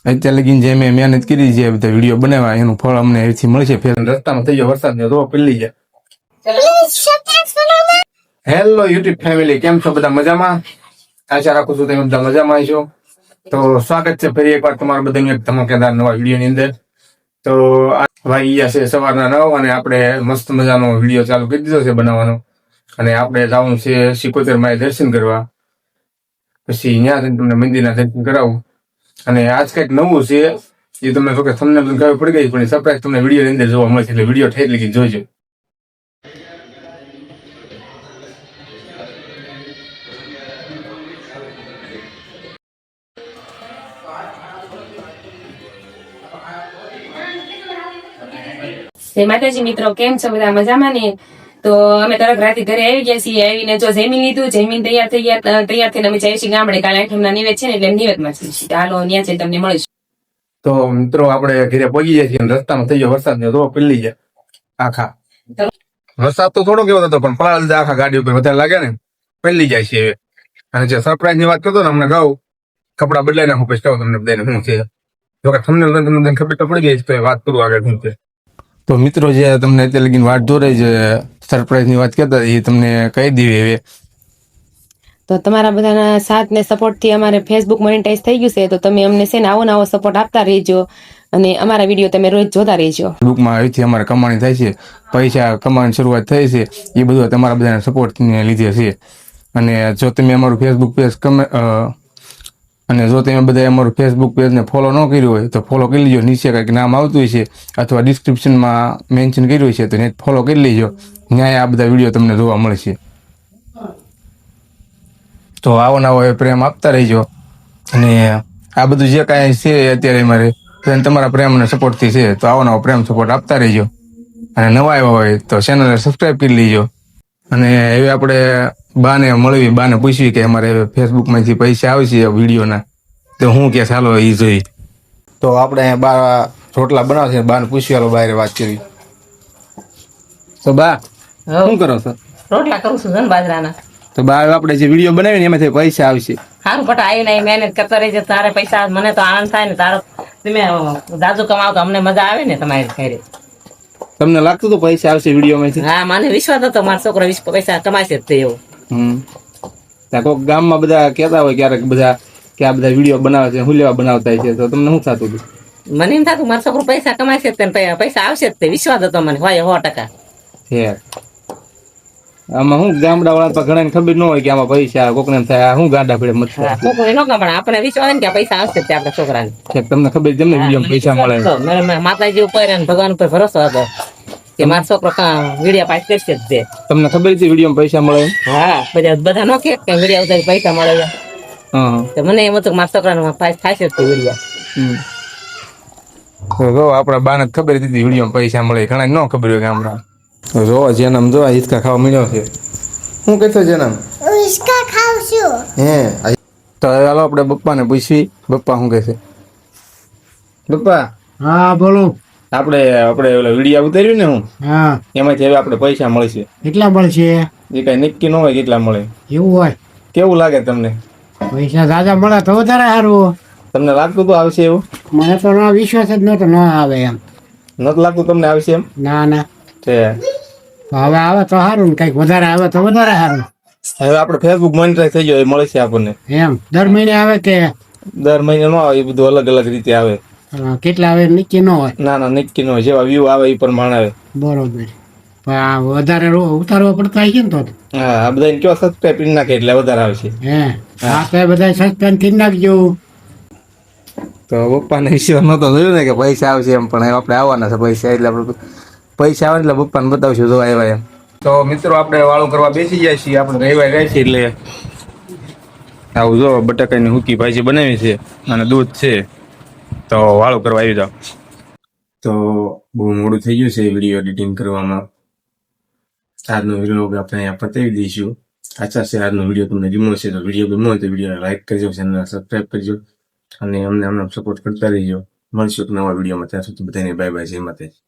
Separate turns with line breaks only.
અત્યારે લગીને જે મેં મહેનત કરી છે બધા વિડીયો બનાવ્યા એનું ફળ અમને એથી મળશે. ફેર રસ્તામાં થઈ ગયો વરસાદ ને તો પેલી જાય. હેલો યુટ્યુબ ફેમિલી, કેમ છો બધા? મજામાં? આશા રાખું છું તમે બધા મજામાં છો. તો સ્વાગત છે ફરી એકવાર તમારા બધાનું એક ધમાકેદાર નવા વિડીયોની અંદર. તો ભાઈ ગયા છે સવારના 9 અને આપણે મસ્ત મજાનો વિડીયો ચાલુ કરી દીધો છે બનાવવાનો. અને આપણે જવાનું છે સિકોતર માએ દર્શન કરવા. પછી ત્યાં તમને મંદિરના દર્શન કરાવું. અને આજ કંઈક નવું છે એ તમને તો કે તમને ખબર પડી ગઈ, પણ સરપ્રાઈઝ તમને વિડીયોની અંદર જોવા મળશે, એટલે વિડીયો ઠેર લગી જોજો.
જય માતાજી મિત્રો, કેમ છો બધા? મજામાં ને? તો અમે તરત રાતે ઘરે આવી ગયા છીએ. આવીને જો જમીન લીધું, જમીન તૈયાર થઈને અમે જઈએ છીએ ગામડે. કાલે 8મના નિવેદ છે ને, એટલે નિવેદમાં છીએ. હાલો ત્યાં જઈને તમને મળીશું.
તો મિત્રો આપણે ઘરે પહોંચી જાય છીએ. રસ્તામાં થઈ ગયો વરસાદ ને તો પીલી જાય આખા. વરસાદ તો થોડો કેવો હતો, પણ પલાળ દીધા આખા. ગાડી ઉપર વધારે લાગે ને પીલી જાય છે. અને જે સરપ્રાઈઝ ની વાત કરતો ને, અમને ગાઉ કપડા બદલાઈ નાખું પછી કહું તમને બધાને શું છે. જો કે તમને ખબર તો પડી ગઈ તો વાત કરું આગળ શું છે. તો મિત્રો જે તમને અત્યારે લગીને વાત જોઈ છે સરપ્રાઈઝ ની વાત કરતા એ તમને કહી દેવી હવે.
તો તમારા બધાના સાથ ને સપોર્ટ થી અમારે ફેસબુક મોનેટાઈઝ થઈ ગયું છે. તો તમે અમને છે ને આવો સપોર્ટ આપતા રહેજો અને અમારા વિડીયો તમે રોજ જોતા રહેજો.
ફેસબુકમાં અહીંથી અમારે કમાણી થાય છે, પૈસા કમાવાની શરૂઆત થઈ છે, એ બધું તમારા બધાના સપોર્ટને લીધે છે. અને જો તમે અમારું ફેસબુક પેજ જો તમે બધા અમારું ફેસબુક પેજને ફોલો ન કર્યું હોય તો ફોલો કરી લેજો. નીચે કંઈક નામ આવતું હોય છે અથવા ડિસ્ક્રિપ્શનમાં મેન્શન કર્યું છે તો નેટ ફોલો કરી લેજો. ન્યાય આ બધા વિડીયો તમને જોવા મળશે. તો આવો નવો પ્રેમ આપતા રહેજો. અને આ બધું જે કાંઈ છે અત્યારે અમારે તમારા પ્રેમ અને સપોર્ટથી છે, તો આવો નવો પ્રેમ સપોર્ટ આપતા રહેજો. અને નવા આવ્યા હોય તો ચેનલને સબસ્ક્રાઈબ કરી લેજો. અને હવે આપણે બાને મળવી, બાને પૂછવી કે અમારે ફેસબુકમાંથી પૈસા આવશે વિડીયોના, તો હું કે ચાલો એ જોઈ. તો આપણે બા રોટલા બનાવશે, બાને પૂછવી, હાલો બહાર વાત કરી. તો બા શું કરો છો?
રોટલા કરું છું ને બાજરાના.
તો બા આપણે જે વિડીયો બનાવીને એમાંથી પૈસા આવશે.
સારું પટા આવી ને મહેનત કરતા રહેજો. તારે પૈસા મને તો આનંદ થાય ને, તારો તમે જાજુ કમાવ તો અમને મજા આવે ને તમારી ઘરે.
તમને લાગતું તો પૈસા આવશે વિડીયોમાંથી?
હા, મને વિશ્વાસ હતો મારો છોકરો પૈસા કમાશે જ તે એવું.
કોઈક ગામમાં બધા કહેતા હોય ક્યારેક બધા કે આ બધા વિડીયો બનાવે છે, હું લેવા બનાવતા છે, તો તમને શું થતું હતું?
મને એમ થતું મારો છોકરો પૈસા કમાશે જ, પૈસા આવશે જ તે વિશ્વાસ હતો મને. હોય 100%.
હે આમાં હું ગામડા વાળા તો ઘણા ખબર ન હોય કે આમાં પૈસા કોકને થાય, હું ગાંડા પડે મત
છોકરો એનો પણ આપણે વિશ્વાસ ને કે પૈસા આવશે જ આપણા છોકરાને.
તમને ખબર છે ને વિડીયો પૈસા મળે?
માતાજી ઉપર અને ભગવાન ઉપર ભરોસો હતો કે મારો છોકરો વિડીયો પાસ કરશે જ તે.
તમને ખબર છે વિડીયો પૈસા મળે?
હા, બધા નો કે વિડીયો ઉતારી પૈસા મળે. તો મને એમ હતું મારા છોકરાનો પાસ થશે જ તે વિડીયો.
જો આપડા બાને ખબર હતી વિડીયો પૈસા મળે, ઘણા ન ખબર હોય ગામડા. જો જેનમ જો હિચકા ખાવા મળ્યો છે. શું કહેતો જેનમ?
હિચકા ખાવ છું.
હે તો હાલો આપણે પપ્પાને પૂછવી. પપ્પા શું કહે છે? પપ્પા.
હા બોલો.
આપણે ઓલા વિડીયો ઉતાર્યું ને હું,
હા,
એમાંથી હવે આપણે પૈસા મળશે.
કેટલા મળશે?
એ કઈ નક્કી ન હોય કેટલા મળે.
એવું હોય?
કેવું લાગે તમને?
પૈસા દાદા મળે તો વધારે સારું.
તમને લાગતું તો આવશે એવું?
મને તો ના વિશ્વાસ જ નતો, ન આવે એમ.
નથી લાગતું તમને આવશે એમ?
ના ના.
છે
હવે આવે તો સારું ને, કઈક વધારે આવે તો વધારે સારું.
હવે આપણે ફેસબુક મોનિટાઈઝ થઈ ગયો, એ મળશે આપણને.
એમ દર મહિને આવે કે
દર મહિને ન આવે, એ બધું અલગ અલગ રીતે આવે.
કેટલા આવે નક્કી ન હોય?
ના ના, નક્કી ન હોય, જેવા વ્યૂ આવે એ પ્રમાણે આવે.
બરોબર. વધારે ઉતારવા પડતા હોય ને તો.
હા, આ બધા કયો સબસ્ક્રાઈબ કરી નાખે એટલે વધારે આવશે.
હે હા, તો બધા સસ્પેન્ડ કરી નાખજો.
તો પપ્પાને વિશ્વાસ નતો જોયું ને કે પૈસા આવશે એમ, પણ આપણે આવવાના છે પૈસા, એટલે આપણે પૈસા આવે એટલે પપ્પાને બતાવશું જો આવ્યા એમ. તો મિત્રો આપણે વાળું કરવા બેસી જાય છીએ, આપણે રહેવા જાય છે એટલે આવું જો બટાકાની હુકી ભાજી બનાવી છે અને દૂધ છે, તો વાળું કરવા આવી જાવ. તો બહુ મોડું થઈ ગયું છે વિડીયો એડિટિંગ કરવામાં. આજનો વિડીયો આપણે અહીંયા પતાવી દઈશું. આશા છે આજનો વિડીયો તમને ગમ્યો છે. તો વિડીયો ગમ્યો હોય તો વિડીયોને લાઈક કરજો, ચેનલને સબસ્ક્રાઈબ કરજો અને અમને સપોર્ટ કરતા રહીજો. મળશું એક નવા વિડીયોમાં. ત્યાં સુધી બધાને બાય બાય, જય માતાજી.